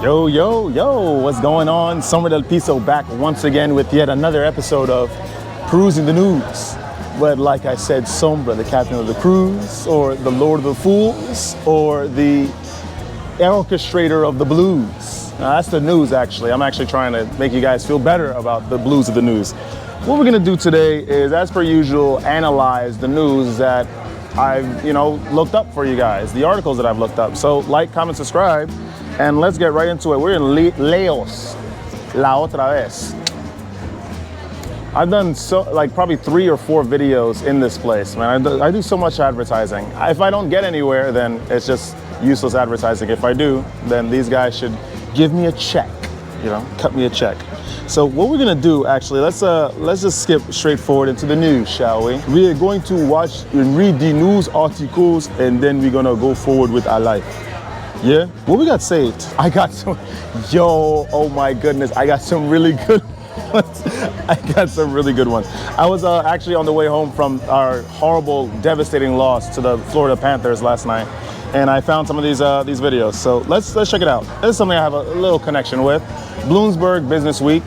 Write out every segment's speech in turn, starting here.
Yo, yo, yo, what's going on? Summer del Piso back once again with yet another episode of Perusing the News. But like I said, Sombra, the captain of the cruise, or the Lord of the Fools, or the orchestrator of the blues. Now, that's the news, actually. I'm actually trying to make you guys feel better about the blues of the news. What we're gonna do today is, as per usual, analyze the news that I've, looked up for you guys, the articles that I've looked up. So like, comment, subscribe, and let's get right into it. We're in Leos, La Otra Vez. I've done probably 3 or 4 videos in this place, man. I do so much advertising. If I don't get anywhere, then it's just useless advertising. If I do, then these guys should give me a check, cut me a check. So what we're gonna do, actually, let's just skip straight forward into the news, shall we? We are going to watch and read the news articles, and then we're gonna go forward with our life. Yeah? What we got saved? I got some, oh my goodness, I got some really good ones. I got some really good ones. I was actually on the way home from our horrible, devastating loss to the Florida Panthers last night, and I found some of these videos. So let's check it out. This is something I have a little connection with. Bloomsburg Business Week,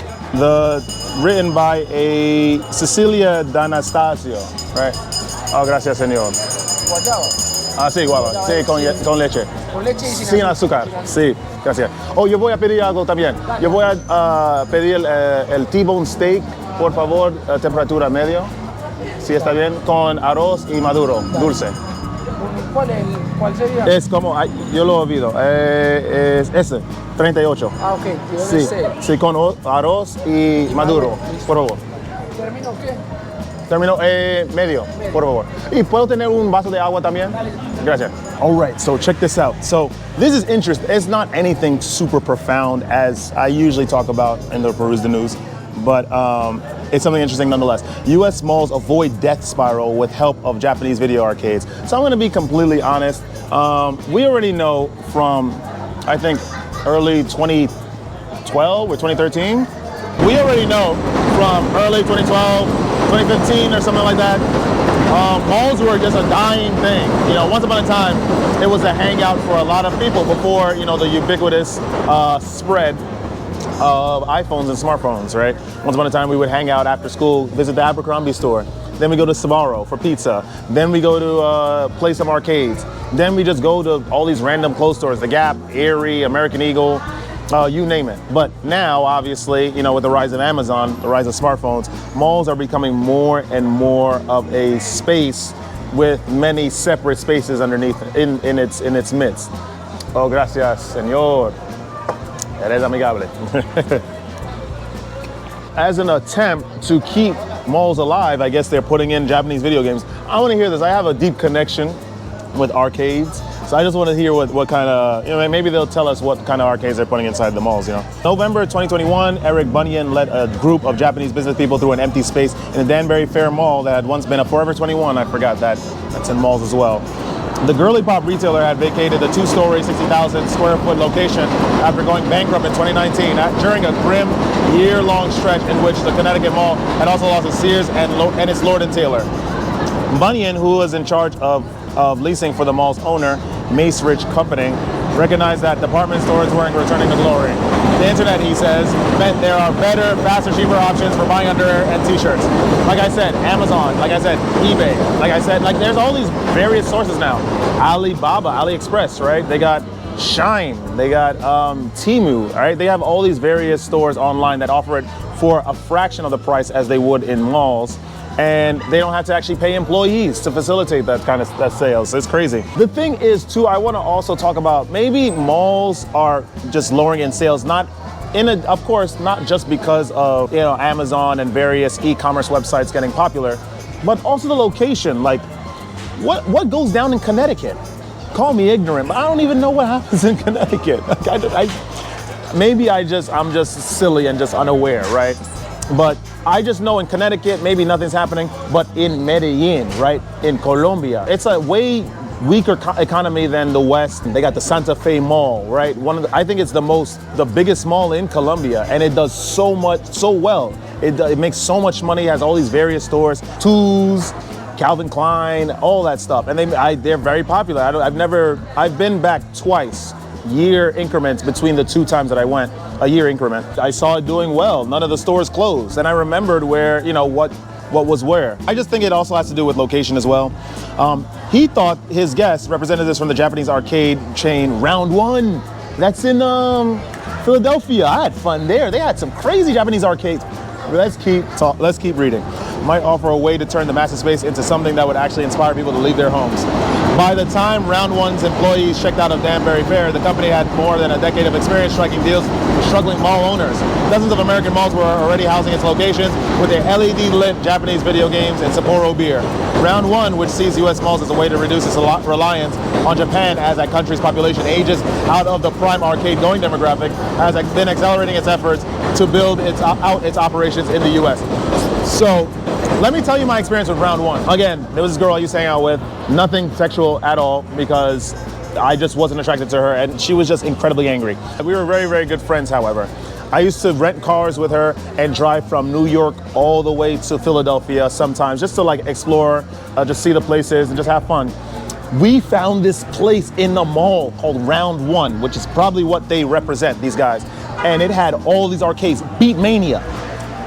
written by a Cecilia D'Anastasio, right? Oh, gracias, señor. Guayaba. Ah, sí, guava. Sí, con leche. Con leche y Sin azúcar. Sí, gracias. Oh, yo voy a pedir algo también. Yo voy a pedir el T-bone steak, por favor, temperatura medio. Si está bien, con arroz y maduro, dulce. ¿Cuál sería? Es como, yo lo olvido, es ese, 38. Ah, ok. Sí, sí, con arroz y maduro, por favor. ¿Término qué? Termino medio, por favor. ¿Y puedo tener un vaso de agua también? Gracias. All right, so check this out. So this is interesting. It's not anything super profound as I usually talk about in the Peruse the News, but it's something interesting nonetheless. U.S. malls avoid death spiral with help of Japanese video arcades. So I'm gonna be completely honest. We already know from, I think, early 2012 or 2013. We already know from early 2012, 2015 or something like that. Malls were just a dying thing. Once upon a time, it was a hangout for a lot of people before, the ubiquitous spread of iPhones and smartphones, right? Once upon a time, we would hang out after school, visit the Abercrombie store. Then we go to Sbarro for pizza. Then we go to play some arcades. Then we just go to all these random clothes stores, The Gap, Aerie, American Eagle, you name it. But now, obviously, with the rise of Amazon, the rise of smartphones, malls are becoming more and more of a space with many separate spaces underneath in its midst. Oh, gracias, señor. Eres amigable. As an attempt to keep malls alive, I guess they're putting in Japanese video games. I want to hear this. I have a deep connection with arcades. So I just want to hear what kind of, maybe they'll tell us what kind of arcades they're putting inside the malls, November 2021, Eric Bunyan led a group of Japanese business people through an empty space in the Danbury Fair Mall that had once been a Forever 21. I forgot that. That's in malls as well. The Girly Pop retailer had vacated the 2-story, 60,000 square foot location after going bankrupt in 2019 during a grim year-long stretch in which the Connecticut Mall had also lost its Sears and its Lord & Taylor. Bunyan, who was in charge of leasing for the mall's owner, Mace Rich Company, recognized that department stores weren't returning to glory. The internet, he says, meant there are better, faster, cheaper options for buying underwear and t-shirts. Like I said, Amazon, like I said, eBay, like I said, there's all these various sources now. Alibaba, AliExpress, right? They got Shine, they got Temu, right? They have all these various stores online that offer it for a fraction of the price as they would in malls. And they don't have to actually pay employees to facilitate that sales. It's crazy. The thing is, too, I want to also talk about maybe malls are just lowering in sales, of course, not just because of Amazon and various e-commerce websites getting popular, but also the location. Like, what goes down in Connecticut? Call me ignorant, but I don't even know what happens in Connecticut. Maybe I'm just silly and just unaware, right? But I just know in Connecticut, maybe nothing's happening, but in Medellin, right, in Colombia, it's a way weaker economy than the West. They got the Santa Fe Mall, right? I think it's the biggest mall in Colombia, and it does so well. It makes so much money, has all these various stores, Tools, Calvin Klein, all that stuff, and they're very popular. I've been back twice year increments between the 2 times that I went, a year increment. I saw it doing well. None of the stores closed. And I remembered where, what was where. I just think it also has to do with location as well. He thought his guest, representatives from the Japanese arcade chain Round One, that's in Philadelphia. I had fun there. They had some crazy Japanese arcades. Let's keep reading. Might offer a way to turn the massive space into something that would actually inspire people to leave their homes. By the time Round One's employees checked out of Danbury Fair, the company had more than a decade of experience striking deals with struggling mall owners. Dozens of American malls were already housing its locations with their LED-lit Japanese video games and Sapporo beer. Round One, which sees U.S. malls as a way to reduce its reliance on Japan as that country's population ages out of the prime arcade-going demographic, has been accelerating its efforts to build out its operations in the U.S. So, let me tell you my experience with Round One. Again, there was this girl I used to hang out with, nothing sexual at all, because I just wasn't attracted to her, and she was just incredibly angry. We were very, very good friends, however. I used to rent cars with her and drive from New York all the way to Philadelphia sometimes, just to like explore, just see the places and just have fun. We found this place in the mall called Round One, which is probably what they represent, these guys. And it had all these arcades, Beat Mania.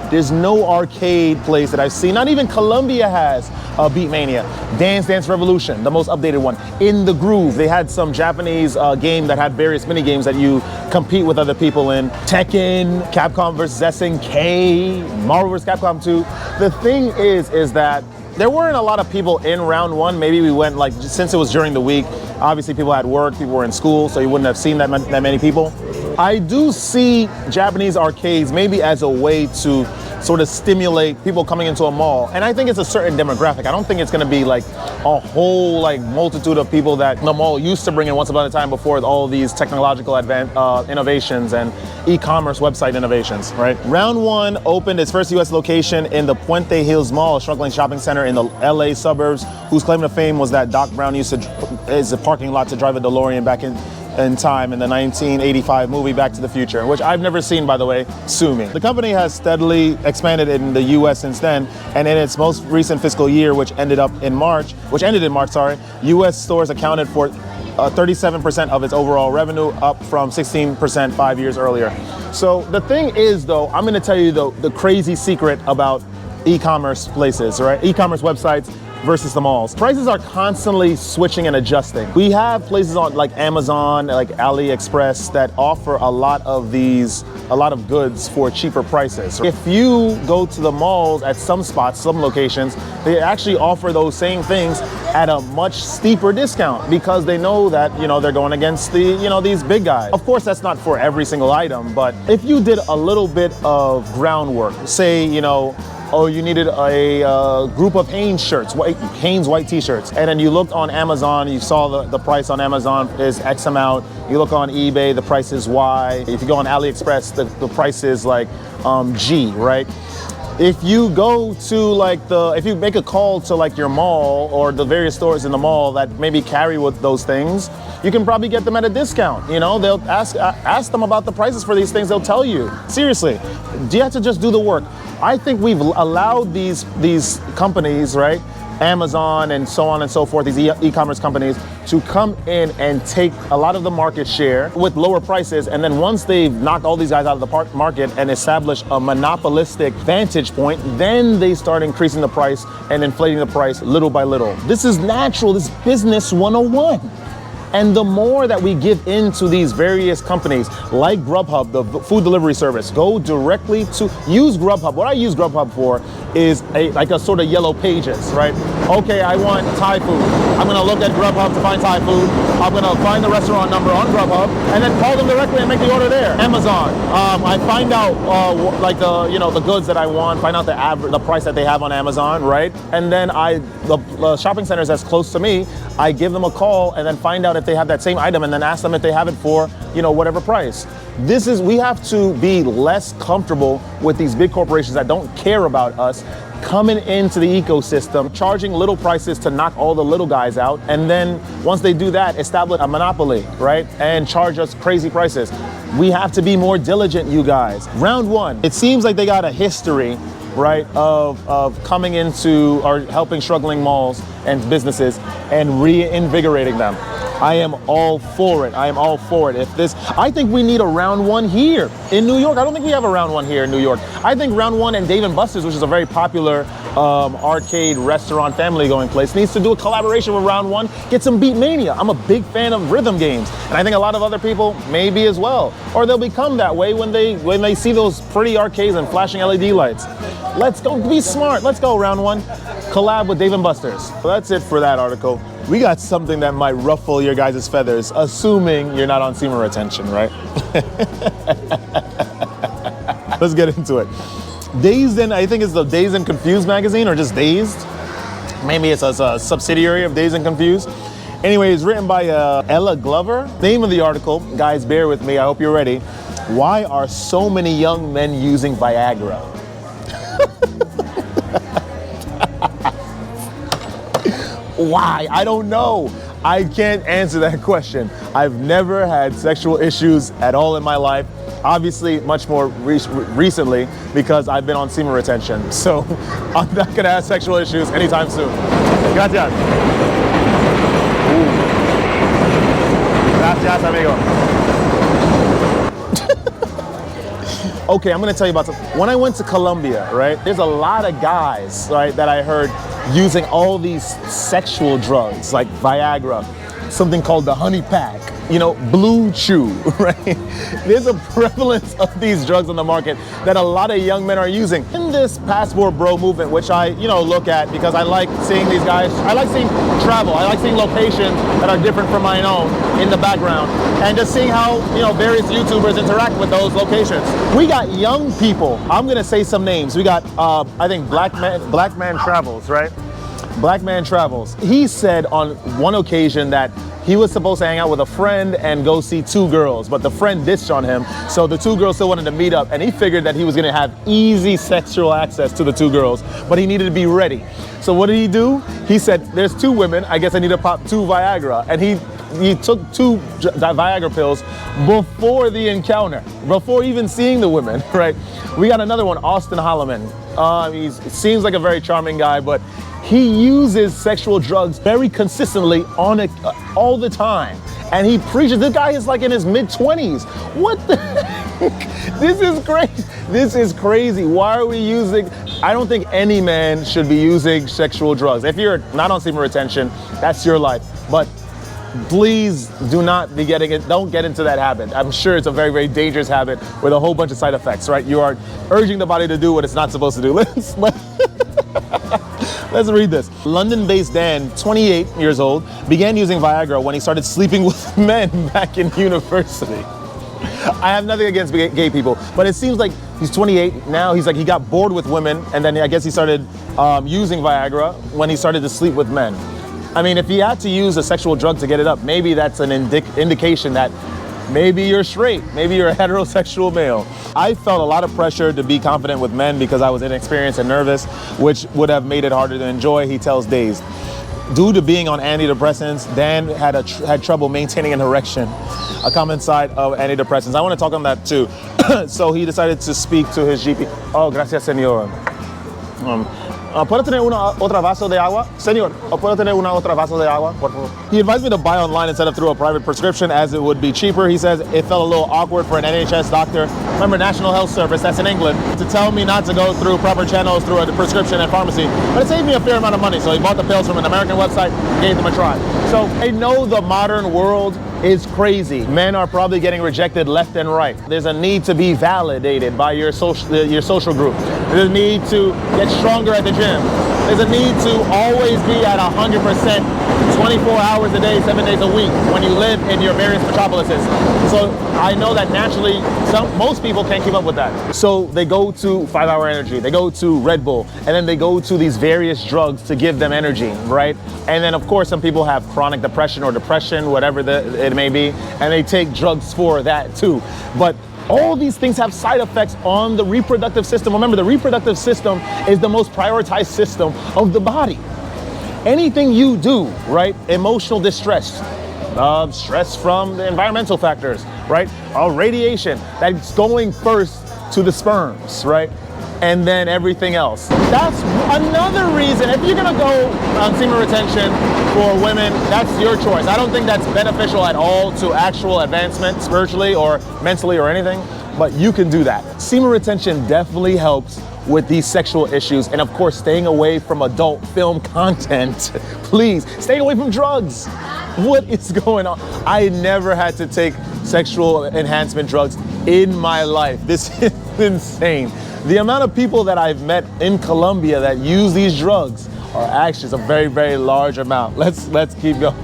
There's no arcade place that I've seen, not even Columbia has Beat Mania. Dance Dance Revolution, the most updated one. In the Groove, they had some Japanese game that had various mini games that you compete with other people in. Tekken, Capcom vs. SNK, Marvel vs. Capcom 2. The thing is that there weren't a lot of people in Round One. Maybe we went since it was during the week, obviously people had work, people were in school, so you wouldn't have seen that many people. I do see Japanese arcades maybe as a way to sort of stimulate people coming into a mall. And I think it's a certain demographic. I don't think it's gonna be like a whole multitude of people that the mall used to bring in once upon a time before all these technological innovations and e-commerce website innovations, right? Round One opened its first US location in the Puente Hills Mall, a struggling shopping center in the LA suburbs, whose claim to fame was that Doc Brown used a parking lot to drive a DeLorean back in time in the 1985 movie Back to the Future, which I've never seen, by the way, sue me. The company has steadily expanded in the US since then, and in its most recent fiscal year, which ended in March, US stores accounted for 37% of its overall revenue, up from 16% 5 years earlier. So the thing is, though, I'm gonna tell you the crazy secret about e-commerce places, right? E-commerce websites versus the malls. Prices are constantly switching and adjusting. We have places on like Amazon, like AliExpress, that offer a lot of goods for cheaper prices. If you go to the malls at some spots, some locations, they actually offer those same things at a much steeper discount because they know that, they're going against these big guys. Of course, that's not for every single item, but if you did a little bit of groundwork, say, you needed a group of Hanes shirts, Hanes white t-shirts. And then you looked on Amazon, you saw the price on Amazon is X amount. You look on eBay, the price is Y. If you go on AliExpress, the price is G, right? If you go to if you make a call to your mall or the various stores in the mall that maybe carry with those things, you can probably get them at a discount. They'll ask them about the prices for these things. They'll tell you. Seriously, you have to just do the work. I think we've allowed these companies, right, Amazon and so on and so forth, these e-commerce companies, to come in and take a lot of the market share with lower prices. And then once they've knocked all these guys out of the market and established a monopolistic vantage point, then they start increasing the price and inflating the price little by little. This is natural. This is business 101. And the more that we give into these various companies, like Grubhub, the food delivery service, go directly to use Grubhub. What I use Grubhub for is a sort of yellow pages, right? Okay, I want Thai food. I'm gonna look at Grubhub to find Thai food. I'm gonna find the restaurant number on Grubhub and then call them directly and make the order there. Amazon, I find out the goods that I want, find out the price that they have on Amazon, right? And then the shopping centers that's close to me, I give them a call and then find out if they have that same item and then ask them if they have it for, whatever price. We have to be less comfortable with these big corporations that don't care about us coming into the ecosystem, charging little prices to knock all the little guys out. And then once they do that, establish a monopoly, right? And charge us crazy prices. We have to be more diligent, you guys. Round One, it seems like they got a history, right, of coming into or helping struggling malls and businesses and reinvigorating them. I am all for it. I am all for it. I think we need a round one here in New York. I don't think we have a round one here in New York. I think round one and Dave & Buster's, which is a very popular arcade restaurant family going place, needs to do a collaboration with round one, get some Beat Mania. I'm a big fan of rhythm games, and I think a lot of other people may be as well. Or they'll become that way when they see those pretty arcades and flashing LED lights. Let's go, be smart. Let's go, round one. Collab with Dave & Buster's. So that's it for that article. We got something that might ruffle your guys' feathers, assuming you're not on semen retention, right? Let's get into it. Dazed and, I think it's the Dazed and Confused magazine, or just Dazed. Maybe it's a subsidiary of Dazed and Confused. Anyway, it's written by Ella Glover. Name of the article, guys, bear with me, I hope you're ready. Why are so many young men using Viagra? Why? I don't know. I can't answer that question. I've never had sexual issues at all in my life. Obviously, much more recently because I've been on semen retention. So I'm not gonna have sexual issues anytime soon. Gracias. Gracias, amigo. Okay, I'm gonna tell you about something. When I went to Colombia, right, there's a lot of guys, right, that I heard using all these sexual drugs like Viagra, something called the honey pack, you know, Blue Chew, right? There's a prevalence of these drugs on the market that a lot of young men are using. In this passport bro movement, which I, look at because I like seeing these guys, I like seeing travel, I like seeing locations that are different from my own in the background, and just seeing how, various YouTubers interact with those locations. We got young people, I'm gonna say some names. We got, I think Black Man Travels, right? Black Man Travels. He said on one occasion that he was supposed to hang out with a friend and go see two girls, but the friend ditched on him, so the two girls still wanted to meet up, and he figured that he was gonna have easy sexual access to the two girls, but he needed to be ready. So what did he do? He said, there's two women, I guess I need to pop 2 Viagra, and he took 2 Viagra pills before the encounter, before even seeing the women, right? We got another one, Austin Holloman. He seems like a very charming guy, but he uses sexual drugs very consistently on it all the time. And he preaches, this guy is like in his mid-20s. What the heck? This is crazy. This is crazy. Why are we using, I don't think any man should be using sexual drugs. If you're not on semen retention, that's your life. But please do not be getting it, don't get into that habit. I'm sure it's a very, very dangerous habit with a whole bunch of side effects, right? You are urging the body to do what it's not supposed to do. Let's read this. London-based Dan, 28 years old, began using Viagra when he started sleeping with men back in university. I have nothing against gay people, but it seems like he's 28 now. He got bored with women, and then I guess he started using Viagra when he started to sleep with men. I mean, if he had to use a sexual drug to get it up, maybe that's an indication that maybe you're straight, maybe you're a heterosexual male. I felt a lot of pressure to be confident with men because I was inexperienced and nervous, which would have made it harder to enjoy, he tells Dazed. Due to being on antidepressants, Dan had trouble maintaining an erection, a common side of antidepressants. I want to talk on that too. So he decided to speak to his GP. Oh, gracias, señor. ¿Puedo tener otra vaso de agua? Señor, ¿puedo tener una otra vaso de agua, por favor? He advised me to buy online instead of through a private prescription as it would be cheaper. He says it felt a little awkward for an NHS doctor, remember National Health Service, that's in England, to tell me not to go through proper channels through a prescription and pharmacy. But it saved me a fair amount of money, so he bought the pills from an American website, gave them a try. So I know the modern world is crazy. Men are probably getting rejected left and right. There's a need to be validated by your social group. There's a need to get stronger at the gym. There's a need to always be at 100%, 24 hours a day, 7 days a week when you live in your various metropolises. So I know that naturally, most people can't keep up with that. So they go to 5 Hour Energy, they go to Red Bull, and then they go to these various drugs to give them energy, right? And then of course, some people have chronic depression or depression, whatever it may be, and they take drugs for that too. But all these things have side effects on the reproductive system. Remember, the reproductive system is the most prioritized system of the body. Anything you do, right? Emotional distress, stress from the environmental factors, right? Radiation, that's going first to the sperms, right? and then everything else. That's another reason, if you're gonna go on semen retention for women, that's your choice. I don't think that's beneficial at all to actual advancement spiritually or mentally or anything, but you can do that. Semen retention definitely helps with these sexual issues, and of course, staying away from adult film content. Please, staying away from drugs. What is going on? I never had to take sexual enhancement drugs in my life. This is insane. The amount of people that I've met in Colombia that use these drugs are actually a very, very large amount. Let's keep going.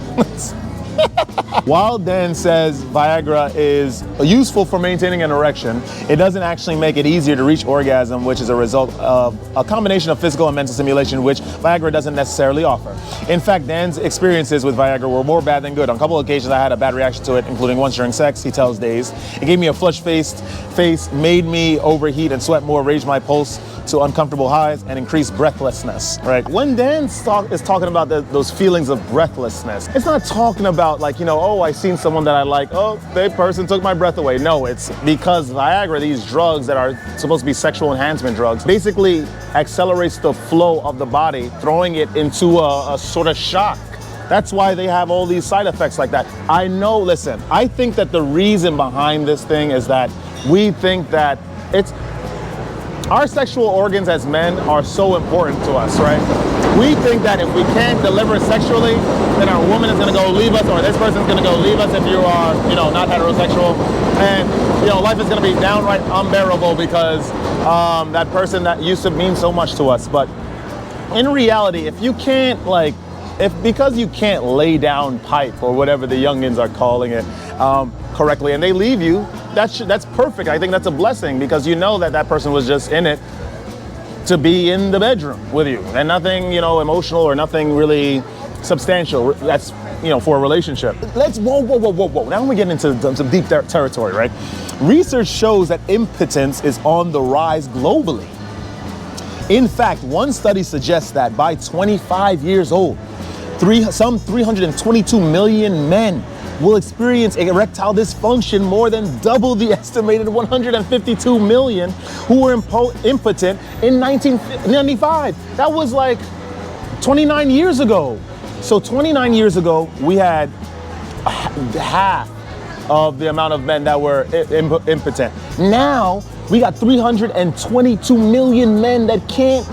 While Dan says Viagra is useful for maintaining an erection, it doesn't actually make it easier to reach orgasm, which is a result of a combination of physical and mental stimulation, which Viagra doesn't necessarily offer. In fact, Dan's experiences with Viagra were more bad than good. On a couple of occasions, I had a bad reaction to it, including once during sex, he tells Days. It gave me a flushed face, made me overheat and sweat more, raised my pulse to uncomfortable highs, and increased breathlessness, right? When Dan is talking about those feelings of breathlessness, it's not talking about like, you know, oh, I seen someone that I like, oh, that person took my breath away. No, it's because Viagra, these drugs that are supposed to be sexual enhancement drugs, basically accelerates the flow of the body, throwing it into a sort of shock. That's why they have all these side effects like that. I know, listen, I think that the reason behind this thing is that we think that our sexual organs as men are so important to us, right? We think that if we can't deliver sexually, then our woman is gonna go leave us, or this person's gonna go leave us if you are, you know, not heterosexual. And, you know, life is gonna be downright unbearable because that person that used to mean so much to us. But in reality, if you can't because you can't lay down pipe or whatever the youngins are calling it correctly, and they leave you, that's perfect. I think that's a blessing because you know that person was just in it to be in the bedroom with you and nothing, you know, emotional or nothing really substantial. That's, you know, for a relationship. Whoa. Now we get into some deep territory, right? Research shows that impotence is on the rise globally. In fact, one study suggests that by 25 years old, some 322 million men will experience erectile dysfunction, more than double the estimated 152 million who were impotent in 1995. That was like 29 years ago. So 29 years ago, we had half of the amount of men that were impotent. Now, we got 322 million men that can't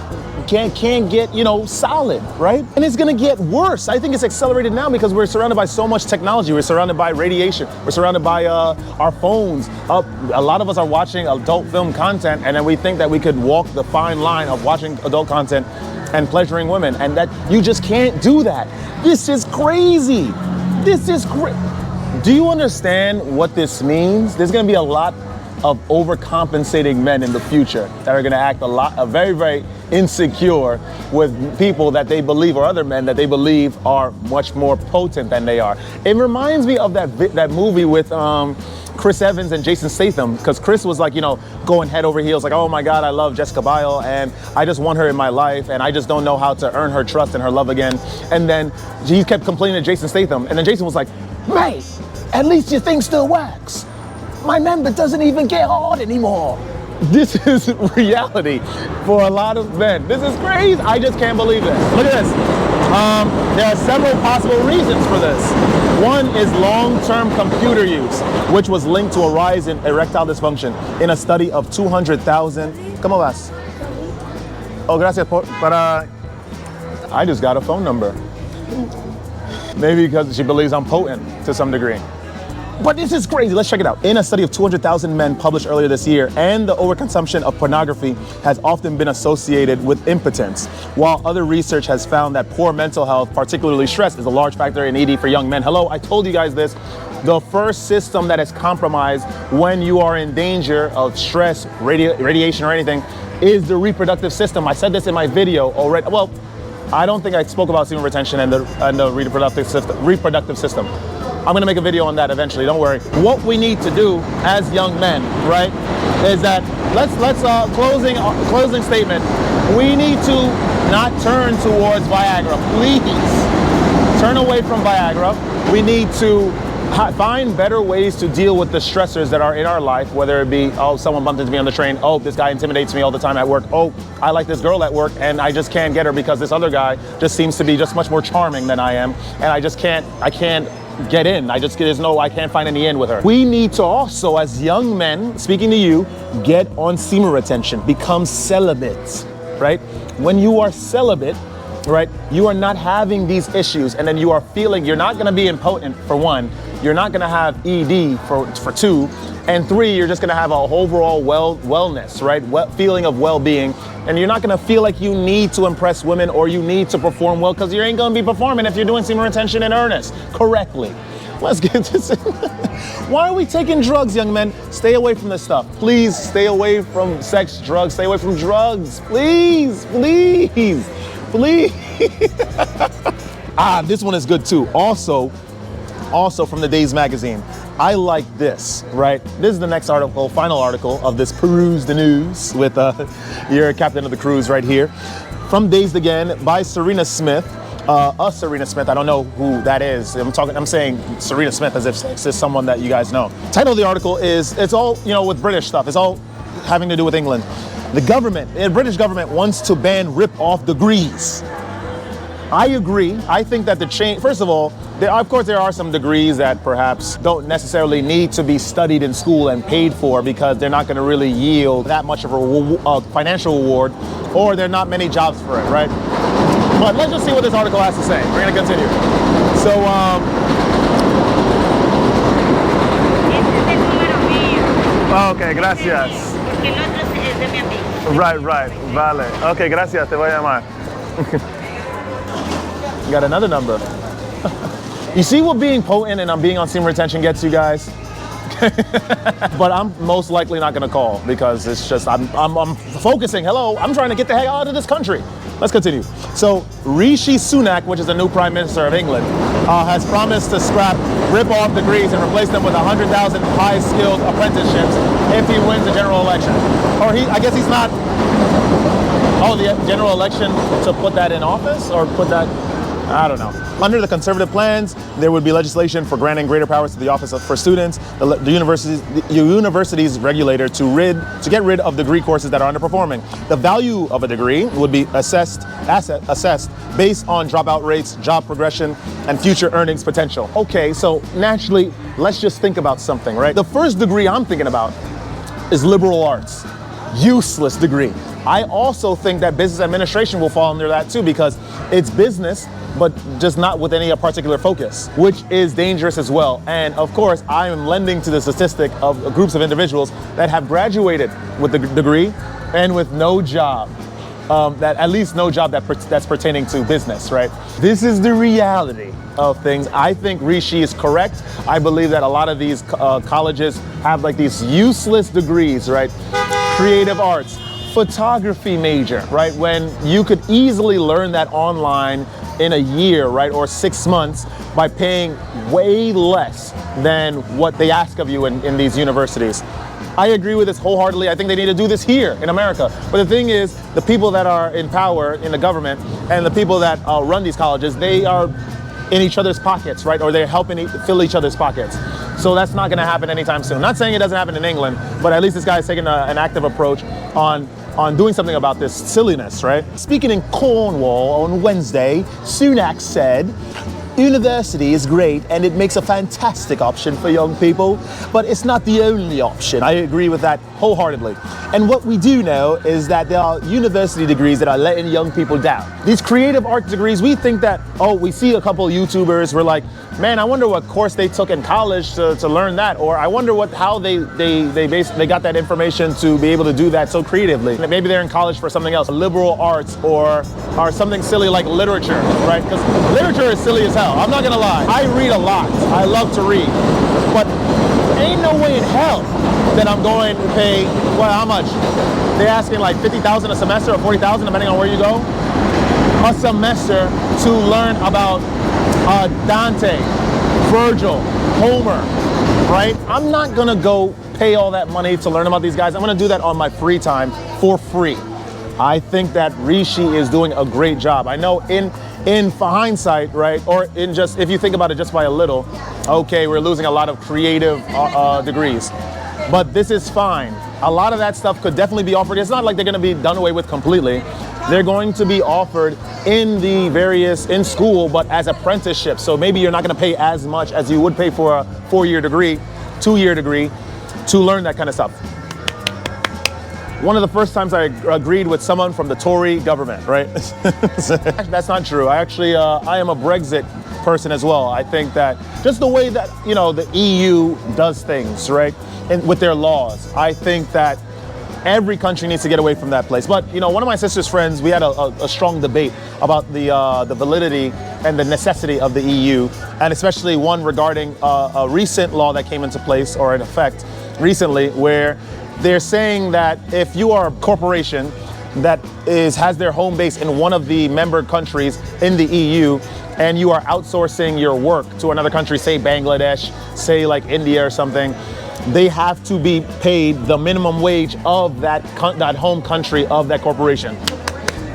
get, you know, solid, right? And it's gonna get worse. I think it's accelerated now because we're surrounded by so much technology. We're surrounded by radiation. We're surrounded by our phones. A lot of us are watching adult film content, and then we think that we could walk the fine line of watching adult content and pleasuring women, and that you just can't do that. This is crazy. Do you understand what this means? There's gonna be a lot of overcompensating men in the future that are gonna act very, very insecure with people that they believe, or other men that they believe are much more potent than they are. It reminds me of that movie with Chris Evans and Jason Statham, because Chris was like, you know, going head over heels, like, oh my God, I love Jessica Biel and I just want her in my life and I just don't know how to earn her trust and her love again. And then he kept complaining to Jason Statham, and then Jason was like, mate, at least your thing still works. My member doesn't even get hard anymore. This is reality for a lot of men. This is crazy. I just can't believe this. Look at this. There are several possible reasons for this. One is long-term computer use, which was linked to a rise in erectile dysfunction in a study of 200,000. ¿Cómo vas? Oh, gracias para. I just got a phone number. Maybe because she believes I'm potent to some degree. But this is crazy. Let's check it out. In a study of 200,000 men published earlier this year, and the overconsumption of pornography has often been associated with impotence, while other research has found that poor mental health, particularly stress, is a large factor in ED for young men. Hello, I told you guys this. The first system that is compromised when you are in danger of stress, radiation, or anything is the reproductive system. I said this in my video already. Well, I don't think I spoke about semen retention and the reproductive system. I'm gonna make a video on that eventually, don't worry. What we need to do as young men, right, is that let's closing statement. We need to not turn towards Viagra, please. Turn away from Viagra. We need to Find better ways to deal with the stressors that are in our life, whether it be, oh, someone bumped into me on the train. Oh, this guy intimidates me all the time at work. Oh, I like this girl at work and I just can't get her because this other guy just seems to be just much more charming than I am. And I can't get in. I can't find any in with her. We need to also, as young men, speaking to you, get on semen retention, become celibate, right? When you are celibate, right, you are not having these issues, and then you are feeling you're not going to be impotent for one, you're not going to have ED for two, and three, you're just going to have a overall wellness, right, feeling of well-being, and you're not going to feel like you need to impress women or you need to perform well, because you ain't going to be performing if you're doing semen retention in earnest correctly. Let's get this. Why are we taking drugs, young men? Stay away from this stuff. Please stay away from sex, drugs. Stay away from drugs. Please, please. Please. This one is good too. Also from the Days magazine. I like this, right? This is the next article, final article of this Peruse the News with your captain of the cruise right here. From Dazed Again by Serena Smith. Serena Smith, I don't know who that is. I'm saying Serena Smith as if it's someone that you guys know. Title of the article is, it's all, with British stuff. It's all having to do with England. The British government wants to ban rip-off degrees. I agree. I think that the change, first of all, of course there are some degrees that perhaps don't necessarily need to be studied in school and paid for because they're not going to really yield that much of a financial reward, or there are not many jobs for it, right? But let's just see what this article has to say. We're going to continue. So, okay, gracias. Right, vale. Okay, gracias, te voy a llamar. Got another number. You see what being potent and I'm being on semen retention gets you guys? But I'm most likely not gonna call because it's just, I'm focusing, hello, I'm trying to get the heck out of this country. Let's continue. So Rishi Sunak, which is the new Prime Minister of England, has promised to scrap rip-off degrees and replace them with 100,000 high-skilled apprenticeships if he wins the general election. Or I guess he's not, the general election to put that in office or put that, I don't know. Under the Conservative plans, there would be legislation for granting greater powers to the Office for Students, the university's regulator, to get rid of degree courses that are underperforming. The value of a degree would be assessed based on dropout rates, job progression, and future earnings potential. Okay, so naturally, let's just think about something, right? The first degree I'm thinking about is liberal arts. Useless degree. I also think that business administration will fall under that too because it's business, but just not with any particular focus, which is dangerous as well. And of course, I am lending to the statistic of groups of individuals that have graduated with the degree and with no job, at least no job that's pertaining to business, right? This is the reality of things. I think Rishi is correct. I believe that a lot of these colleges have like these useless degrees, right? Creative arts, photography major, right? When you could easily learn that online in a year, right? Or 6 months by paying way less than what they ask of you in these universities. I agree with this wholeheartedly. I think they need to do this here in America. But the thing is, the people that are in power in the government and the people that run these colleges, they are in each other's pockets, right? Or they're helping fill each other's pockets. So that's not gonna happen anytime soon. Not saying it doesn't happen in England, but at least this guy is taking an active approach on doing something about this silliness, right? Speaking in Cornwall on Wednesday, Sunak said, "University is great and it makes a fantastic option for young people, but it's not the only option." I agree with that wholeheartedly. And what we do know is that there are university degrees that are letting young people down. These creative art degrees, we think that, we see a couple of YouTubers, we're like, man, I wonder what course they took in college to learn that, or I wonder how they got that information to be able to do that so creatively. Maybe they're in college for something else, liberal arts or something silly like literature, right? Because literature is silly as hell. I'm not gonna lie. I read a lot. I love to read, but ain't no way in hell that I'm going to pay, how much? They're asking like 50,000 a semester or 40,000 depending on where you go, a semester to learn about Dante, Virgil, Homer, right? I'm not gonna go pay all that money to learn about these guys. I'm gonna do that on my free time for free. I think that Rishi is doing a great job. I know in hindsight, right, or in just, if you think about it just by a little, okay, we're losing a lot of creative degrees. But this is fine. A lot of that stuff could definitely be offered. It's not like they're going to be done away with completely. They're going to be offered in in school, but as apprenticeships. So maybe you're not going to pay as much as you would pay for a 4-year degree, 2-year degree to learn that kind of stuff. One of the first times I agreed with someone from the Tory government, right? That's not true. I am a Brexit person as well. I think that just the way that, you know, the EU does things, right? And with their laws, I think that every country needs to get away from that place. But, you know, one of my sister's friends, we had a strong debate about the validity and the necessity of the EU, and especially one regarding a recent law that came into place or in effect recently, where they're saying that if you are a corporation that has their home base in one of the member countries in the EU, and you are outsourcing your work to another country, say Bangladesh, say like India or something, they have to be paid the minimum wage of that home country of that corporation.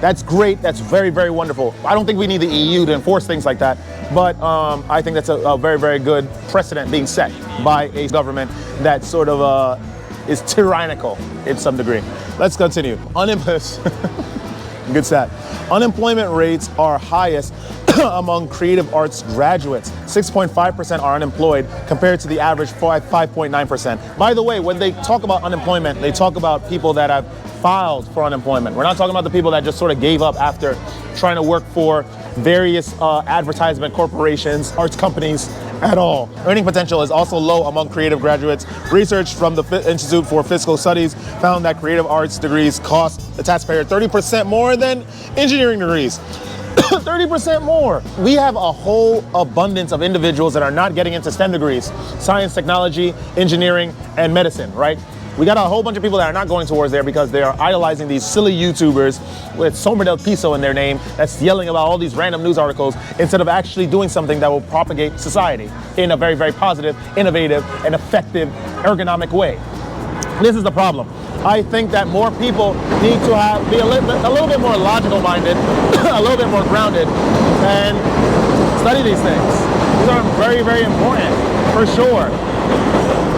That's great. That's very, very wonderful. I don't think we need the EU to enforce things like that, but I think that's a very, very good precedent being set by a government that sort of is tyrannical in some degree. Let's continue. Good stat. Unemployment rates are highest among creative arts graduates. 6.5% are unemployed compared to the average 5.9%. By the way, when they talk about unemployment, they talk about people that have filed for unemployment. We're not talking about the people that just sort of gave up after trying to work for various advertisement corporations, arts companies at all. Earning potential is also low among creative graduates. Research from the Institute for Fiscal Studies found that creative arts degrees cost the taxpayer 30% more than engineering degrees. 30% more. We have a whole abundance of individuals that are not getting into STEM degrees, science, technology, engineering, and medicine, right? We got a whole bunch of people that are not going towards there because they are idolizing these silly YouTubers with Sombra del Piso in their name that's yelling about all these random news articles instead of actually doing something that will propagate society in a very, very positive, innovative, and effective, ergonomic way. This is the problem. I think that more people need to be a little bit more logical minded, a little bit more grounded, and study these things. These are very, very important, for sure.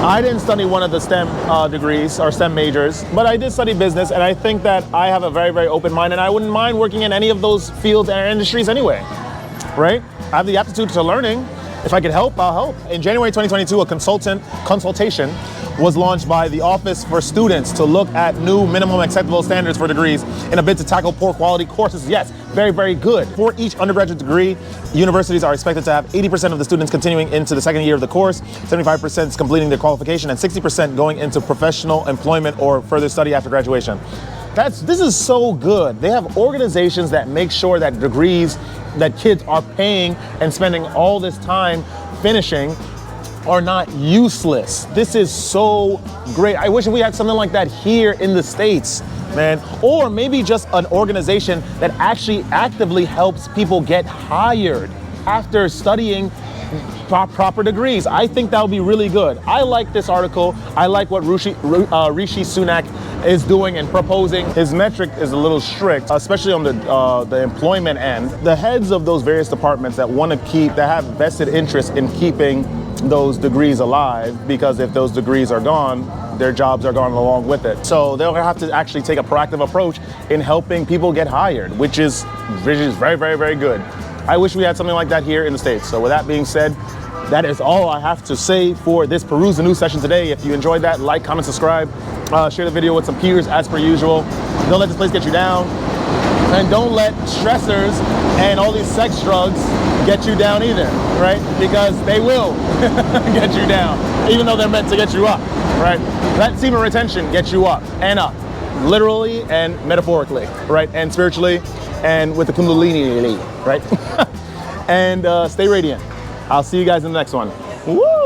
I didn't study one of the STEM degrees or STEM majors, but I did study business, and I think that I have a very, very open mind, and I wouldn't mind working in any of those fields and industries anyway, right? I have the aptitude to learning. If I could help, I'll help. In January 2022, a consultation was launched by the Office for Students to look at new minimum acceptable standards for degrees in a bid to tackle poor quality courses. Yes, very, very good. For each undergraduate degree, universities are expected to have 80% of the students continuing into the second year of the course, 75% completing their qualification, and 60% going into professional employment or further study after graduation. This is so good. They have organizations that make sure that degrees that kids are paying and spending all this time finishing are not useless. This is so great. I wish we had something like that here in the States, man. Or maybe just an organization that actually actively helps people get hired after studying proper degrees. I think that would be really good. I like this article. I like what Rishi Sunak is doing and proposing. His metric is a little strict, especially on the employment end. The heads of those various departments that want to that have vested interest in keeping those degrees alive, because if those degrees are gone, their jobs are gone along with it. So they'll have to actually take a proactive approach in helping people get hired, which is very, very, very good. I wish we had something like that here in the States. So with that being said, that is all I have to say for this Peruse the News session today. If you enjoyed that, like, comment, subscribe, share the video with some peers as per usual. Don't let this place get you down. And don't let stressors and all these sex drugs get you down either, right? Because they will get you down, even though they're meant to get you up, right? That semen retention gets you up and up, literally and metaphorically, right? And spiritually and with the kundalini, right? And stay radiant. I'll see you guys in the next one. Woo!